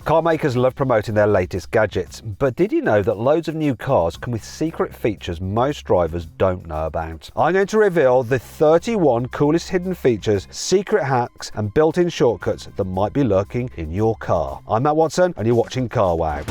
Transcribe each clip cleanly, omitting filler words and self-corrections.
Car makers love promoting their latest gadgets, but did you know that loads of new cars come with secret features most drivers don't know about? I'm going to reveal the 31 coolest hidden features, secret hacks and built-in shortcuts that might be lurking in your car. I'm Matt Watson and you're watching Car Wow.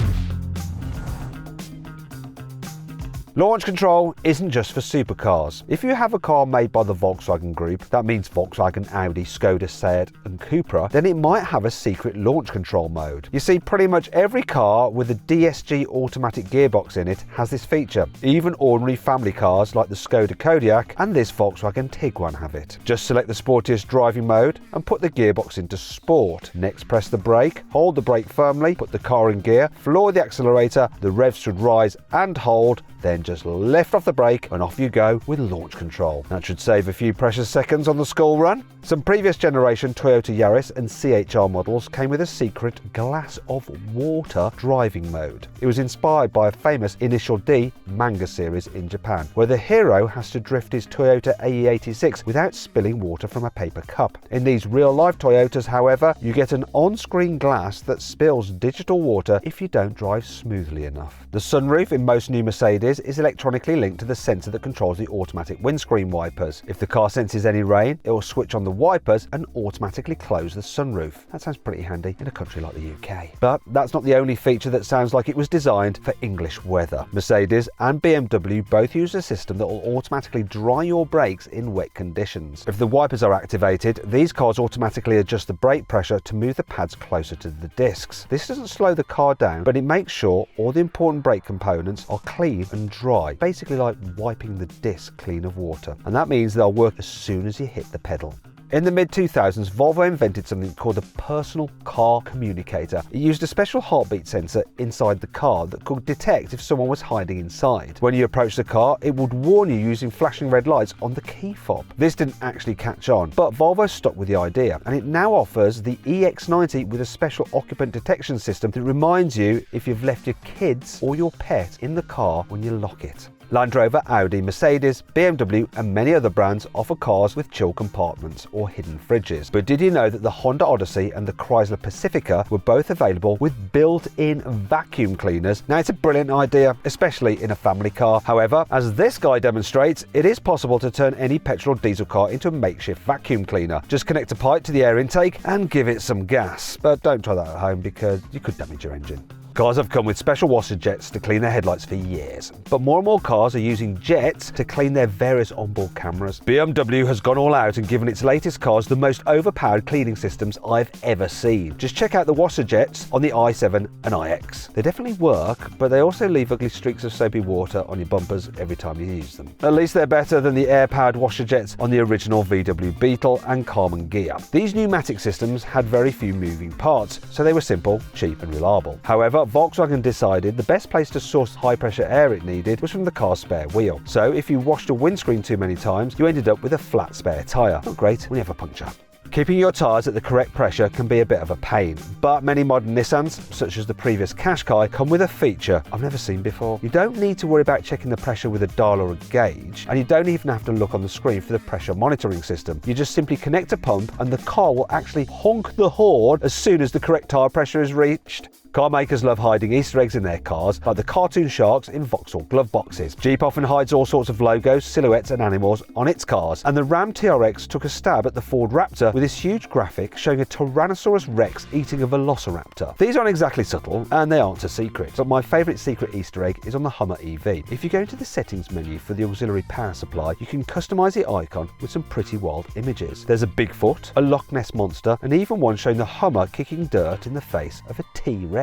Launch control isn't just for supercars. If you have a car made by the Volkswagen Group, that means Volkswagen, Audi, Skoda, Seat and Cupra, then it might have a secret launch control mode. You see, pretty much every car with a DSG automatic gearbox in it has this feature. Even ordinary family cars like the Skoda Kodiaq and this Volkswagen Tiguan have it. Just select the sportiest driving mode and put the gearbox into sport. Next, press the brake, hold the brake firmly, put the car in gear, floor the accelerator, the revs should rise and hold, then just lift off the brake and off you go with launch control. That should save a few precious seconds on the school run. Some previous generation Toyota Yaris and CHR models came with a secret glass of water driving mode. It was inspired by a famous Initial D manga series in Japan, where the hero has to drift his Toyota AE86 without spilling water from a paper cup. In these real-life Toyotas, however, you get an on-screen glass that spills digital water if you don't drive smoothly enough. The sunroof in most new Mercedes is electronically linked to the sensor that controls the automatic windscreen wipers. If the car senses any rain, it will switch on the wipers and automatically close the sunroof. That sounds pretty handy in a country like the UK. But that's not the only feature that sounds like it was designed for English weather. Mercedes and BMW both use a system that will automatically dry your brakes in wet conditions. If the wipers are activated, these cars automatically adjust the brake pressure to move the pads closer to the discs. This doesn't slow the car down, but it makes sure all the important brake components are clean and dry, basically like wiping the disc clean of water. And that means they'll work as soon as you hit the pedal. In the mid-2000s, Volvo invented something called the personal car communicator. It used a special heartbeat sensor inside the car that could detect if someone was hiding inside. When you approached the car, it would warn you using flashing red lights on the key fob. This didn't actually catch on, but Volvo stuck with the idea, and it now offers the EX90 with a special occupant detection system that reminds you if you've left your kids or your pet in the car when you lock it. Land Rover, Audi, Mercedes, BMW and many other brands offer cars with chill compartments or hidden fridges. But did you know that the Honda Odyssey and the Chrysler Pacifica were both available with built-in vacuum cleaners? Now, it's a brilliant idea, especially in a family car. However, as this guy demonstrates, it is possible to turn any petrol or diesel car into a makeshift vacuum cleaner. Just connect a pipe to the air intake and give it some gas. But don't try that at home because you could damage your engine. Cars have come with special washer jets to clean their headlights for years, but more and more cars are using jets to clean their various onboard cameras. BMW has gone all out and given its latest cars the most overpowered cleaning systems I've ever seen. Just check out the washer jets on the i7 and iX. They definitely work, but they also leave ugly streaks of soapy water on your bumpers every time you use them. At least they're better than the air-powered washer jets on the original VW Beetle and Carmen Ghia. These pneumatic systems had very few moving parts, so they were simple, cheap and reliable. However, Volkswagen decided the best place to source high-pressure air it needed was from the car's spare wheel. So if you washed a windscreen too many times, you ended up with a flat spare tyre. Not great when you have a puncture. Keeping your tyres at the correct pressure can be a bit of a pain, but many modern Nissans, such as the previous Qashqai, come with a feature I've never seen before. You don't need to worry about checking the pressure with a dial or a gauge, and you don't even have to look on the screen for the pressure monitoring system. You just simply connect a pump and the car will actually honk the horn as soon as the correct tyre pressure is reached. Car makers love hiding Easter eggs in their cars, like the cartoon sharks in Vauxhall glove boxes. Jeep often hides all sorts of logos, silhouettes and animals on its cars, and the Ram TRX took a stab at the Ford Raptor with this huge graphic showing a Tyrannosaurus Rex eating a Velociraptor. These aren't exactly subtle, and they aren't a secret, but my favourite secret Easter egg is on the Hummer EV. If you go into the settings menu for the auxiliary power supply, you can customise the icon with some pretty wild images. There's a Bigfoot, a Loch Ness Monster, and even one showing the Hummer kicking dirt in the face of a T-Rex.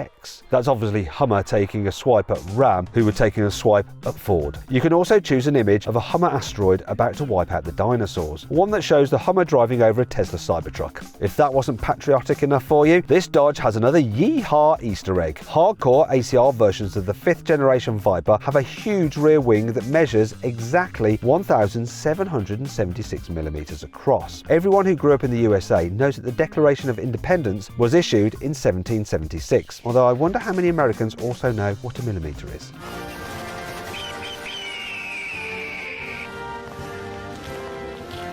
That's obviously Hummer taking a swipe at Ram, who were taking a swipe at Ford. You can also choose an image of a Hummer asteroid about to wipe out the dinosaurs, one that shows the Hummer driving over a Tesla Cybertruck. If that wasn't patriotic enough for you, this Dodge has another yeehaw Easter egg. Hardcore ACR versions of the 5th generation Viper have a huge rear wing that measures exactly 1,776mm across. Everyone who grew up in the USA knows that the Declaration of Independence was issued in 1776, although I wonder how many Americans also know what a millimetre is.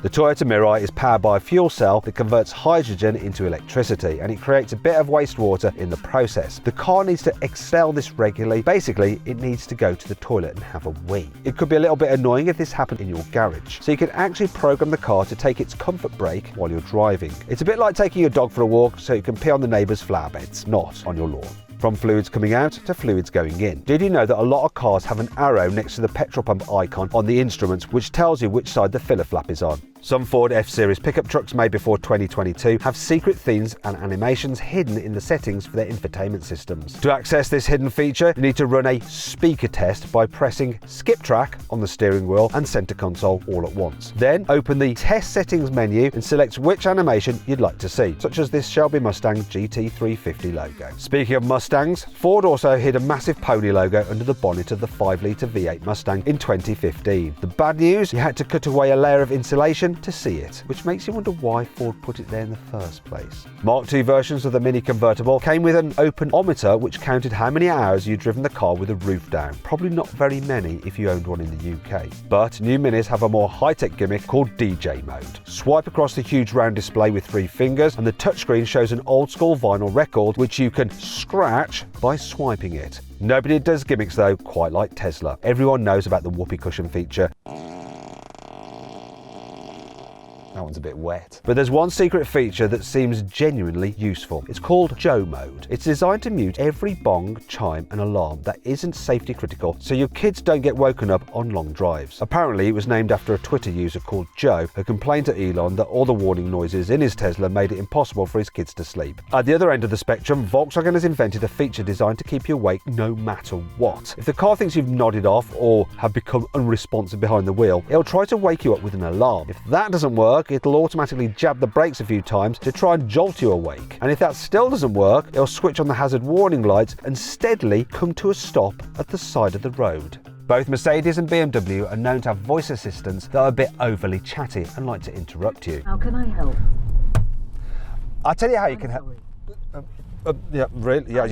The Toyota Mirai is powered by a fuel cell that converts hydrogen into electricity, and it creates a bit of wastewater in the process. The car needs to expel this regularly. Basically, it needs to go to the toilet and have a wee. It could be a little bit annoying if this happened in your garage, so you can actually program the car to take its comfort break while you're driving. It's a bit like taking your dog for a walk so you can pee on the neighbour's flower beds, not on your lawn. From fluids coming out to fluids going in. Did you know that a lot of cars have an arrow next to the petrol pump icon on the instruments which tells you which side the filler flap is on? Some Ford F-Series pickup trucks made before 2022 have secret themes and animations hidden in the settings for their infotainment systems. To access this hidden feature, you need to run a speaker test by pressing skip track on the steering wheel and center console all at once. Then open the test settings menu and select which animation you'd like to see, such as this Shelby Mustang GT350 logo. Speaking of Mustangs, Ford also hid a massive pony logo under the bonnet of the 5-litre V8 Mustang in 2015. The bad news, you had to cut away a layer of insulation to see it, which makes you wonder why Ford put it there in the first place. Mark II versions of the Mini convertible came with an open-ometer which counted how many hours you'd driven the car with the roof down. Probably not very many if you owned one in the UK. But new Minis have a more high-tech gimmick called DJ mode. Swipe across the huge round display with 3 fingers and the touchscreen shows an old-school vinyl record which you can scratch by swiping it. Nobody does gimmicks though quite like Tesla. Everyone knows about the whoopee cushion feature. That one's a bit wet. But there's one secret feature that seems genuinely useful. It's called Joe mode. It's designed to mute every bong, chime and alarm that isn't safety critical so your kids don't get woken up on long drives. Apparently it was named after a Twitter user called Joe who complained to Elon that all the warning noises in his Tesla made it impossible for his kids to sleep. At the other end of the spectrum, Volkswagen has invented a feature designed to keep you awake no matter what. If the car thinks you've nodded off or have become unresponsive behind the wheel, it'll try to wake you up with an alarm. If that doesn't work, it'll automatically jab the brakes a few times to try and jolt you awake. And if that still doesn't work, it'll switch on the hazard warning lights and steadily come to a stop at the side of the road. Both Mercedes and BMW are known to have voice assistants that are a bit overly chatty and like to interrupt you. How can I help? I'll tell you how you can help. Yeah, really? Yeah,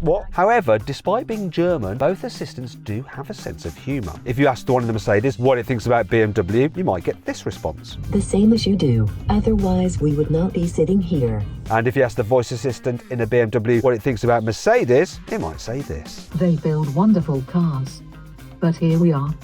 what? However, despite being German, both assistants do have a sense of humour. If you ask the one in the Mercedes what it thinks about BMW, you might get this response. The same as you do. Otherwise, we would not be sitting here. And if you ask the voice assistant in a BMW what it thinks about Mercedes, it might say this. They build wonderful cars. But here we are,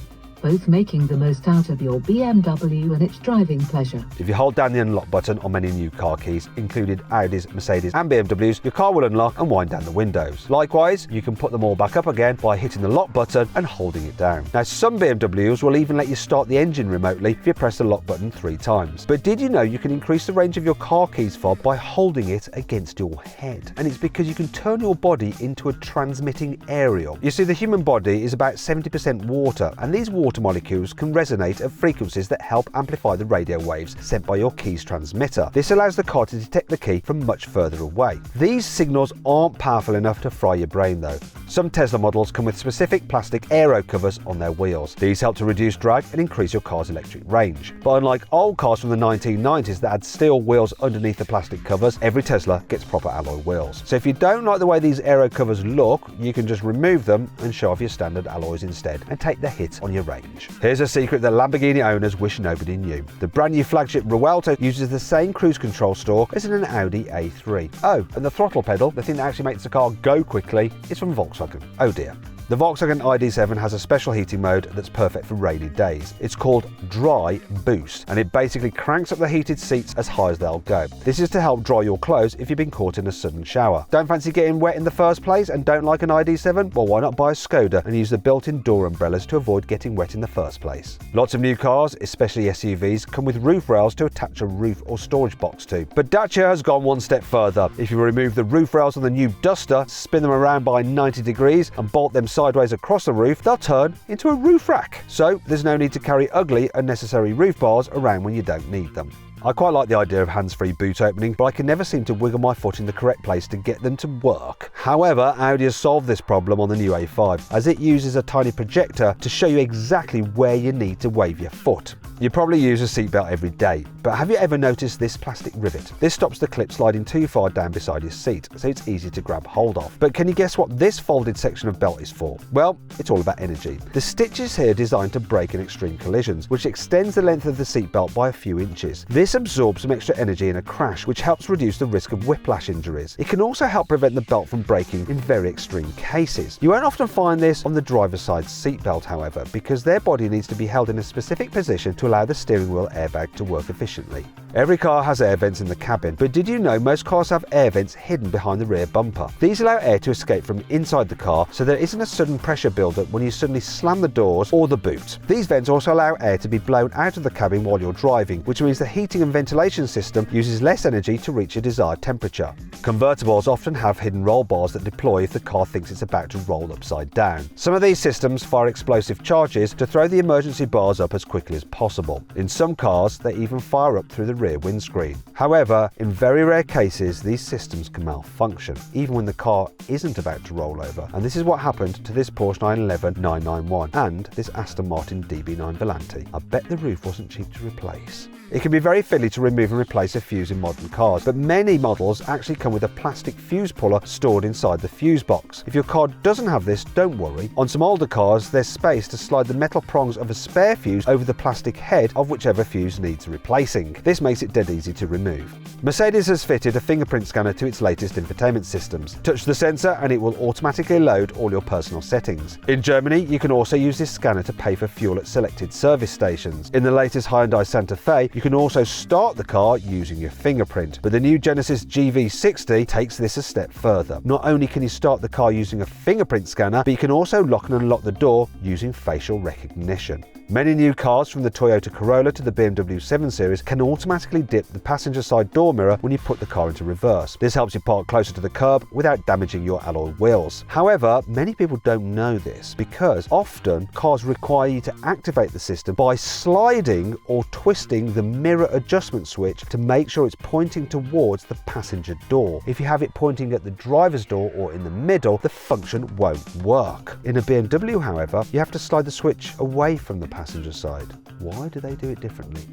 both making the most out of your BMW and its driving pleasure. If you hold down the unlock button on many new car keys, including Audis, Mercedes and BMWs, your car will unlock and wind down the windows. Likewise, you can put them all back up again by hitting the lock button and holding it down. Now, some BMWs will even let you start the engine remotely if you press the lock button 3 times. But did you know you can increase the range of your car keys fob by holding it against your head? And it's because you can turn your body into a transmitting aerial. You see, the human body is about 70% water, and these water molecules can resonate at frequencies that help amplify the radio waves sent by your key's transmitter. This allows the car to detect the key from much further away. These signals aren't powerful enough to fry your brain though. Some Tesla models come with specific plastic aero covers on their wheels. These help to reduce drag and increase your car's electric range. But unlike old cars from the 1990s that had steel wheels underneath the plastic covers, every Tesla gets proper alloy wheels. So if you don't like the way these aero covers look, you can just remove them and show off your standard alloys instead and take the hit on your range. Here's a secret that Lamborghini owners wish nobody knew. The brand new flagship Ruelto uses the same cruise control stalk as in an Audi A3. Oh, and the throttle pedal, the thing that actually makes the car go quickly, is from Volkswagen. Oh dear. The Volkswagen ID.7 has a special heating mode that's perfect for rainy days. It's called Dry Boost, and it basically cranks up the heated seats as high as they'll go. This is to help dry your clothes if you've been caught in a sudden shower. Don't fancy getting wet in the first place and don't like an ID.7? Well, why not buy a Skoda and use the built-in door umbrellas to avoid getting wet in the first place? Lots of new cars, especially SUVs, come with roof rails to attach a roof or storage box to. But Dacia has gone one step further. If you remove the roof rails on the new Duster, spin them around by 90 degrees and bolt them sideways across the roof, they'll turn into a roof rack. So there's no need to carry ugly, unnecessary roof bars around when you don't need them. I quite like the idea of hands-free boot opening, but I can never seem to wiggle my foot in the correct place to get them to work. However, Audi has solved this problem on the new A5, as it uses a tiny projector to show you exactly where you need to wave your foot. You probably use a seatbelt every day, but have you ever noticed this plastic rivet? This stops the clip sliding too far down beside your seat, so it's easy to grab hold of. But can you guess what this folded section of belt is for? Well, it's all about energy. The stitches here are designed to brake in extreme collisions, which extends the length of the seatbelt by a few inches. This absorbs some extra energy in a crash, which helps reduce the risk of whiplash injuries. It can also help prevent the belt from breaking in very extreme cases. You won't often find this on the driver's side seatbelt, however, because their body needs to be held in a specific position to allow the steering wheel airbag to work efficiently. Every car has air vents in the cabin, but did you know most cars have air vents hidden behind the rear bumper? These allow air to escape from inside the car, so there isn't a sudden pressure buildup when you suddenly slam the doors or the boot. These vents also allow air to be blown out of the cabin while you're driving, which means the heating and ventilation system uses less energy to reach a desired temperature. Convertibles often have hidden roll bars that deploy if the car thinks it's about to roll upside down. Some of these systems fire explosive charges to throw the emergency bars up as quickly as possible. In some cars, they even fire up through the rear windscreen. However, in very rare cases, these systems can malfunction, even when the car isn't about to roll over. And this is what happened to this Porsche 911 991 and this Aston Martin DB9 Volante. I bet the roof wasn't cheap to replace. It can be very fiddly to remove and replace a fuse in modern cars, but many models actually come with a plastic fuse puller stored inside the fuse box. If your car doesn't have this, don't worry. On some older cars, there's space to slide the metal prongs of a spare fuse over the plastic head of whichever fuse needs replacing. This makes it dead easy to remove. Mercedes has fitted a fingerprint scanner to its latest infotainment systems. Touch the sensor and it will automatically load all your personal settings. In Germany, you can also use this scanner to pay for fuel at selected service stations. In the latest Hyundai Santa Fe, you can also start the car using your fingerprint, but the new Genesis GV60 takes this a step further. Not only can you start the car using a fingerprint scanner, but you can also lock and unlock the door using facial recognition. Many new cars, from the Toyota Corolla to the BMW 7 Series, can automatically dip the passenger side door mirror when you put the car into reverse. This helps you park closer to the curb without damaging your alloy wheels. However, many people don't know this because often cars require you to activate the system by sliding or twisting the mirror adjustment switch to make sure it's pointing towards the passenger door. If you have it pointing at the driver's door or in the middle, the function won't work. In a BMW, however, you have to slide the switch away from the passenger side. Why do they do it differently?